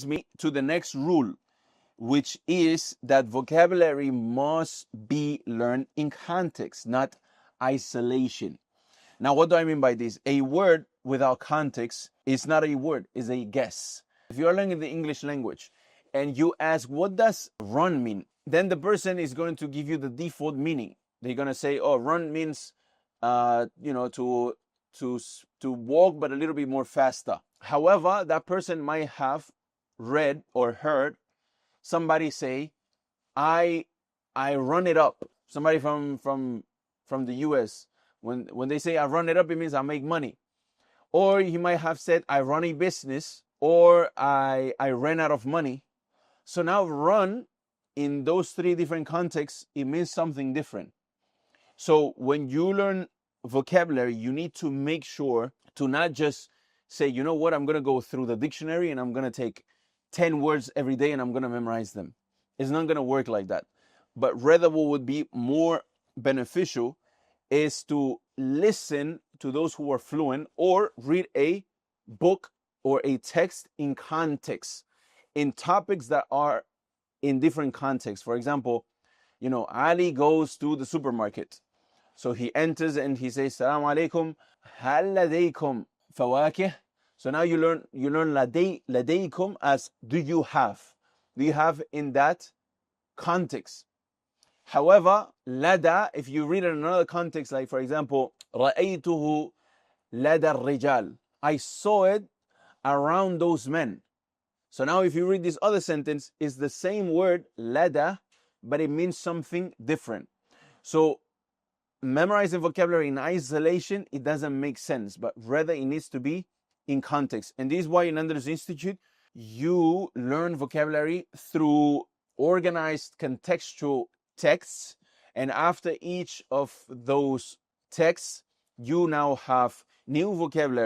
me to the next rule, which is that vocabulary must be learned in context, not isolation. Now, what do I mean by this? A word without context is not a word, is a guess. If you are learning the English language and you ask, what does run mean? Then the person is going to give you the default meaning. They're going to say, oh, run means, to walk, but a little bit more faster. However, that person might have read or heard somebody say, I run it up. Somebody from the US, when they say I run it up, it means I make money. Or he might have said I run a business, or I ran out of money. So now run, in those three different contexts, it means something different. So when you learn vocabulary, you need to make sure to not just say, you know what, I'm going to go through the dictionary and I'm going to take 10 words every day and I'm going to memorize them. It's not going to work like that. But rather, what would be more beneficial is to listen to those who are fluent, or read a book or a text in context, in topics that are in different contexts. For example, Ali goes to the supermarket. So he enters and he says, Assalamu alaikum, hal ladaykum fawakih. So now you learn ladaykum as do you have? Do you have in that context? However, lada, if you read it in another context, like for example, رأيته لدى الرجال, I saw it around those men. So now if you read this other sentence, it's the same word, lada, but it means something different. So memorizing vocabulary in isolation, it doesn't make sense, but rather it needs to be in context. And this is why in Andalus Institute, you learn vocabulary through organized contextual texts. And after each of those texts, you now have new vocabulary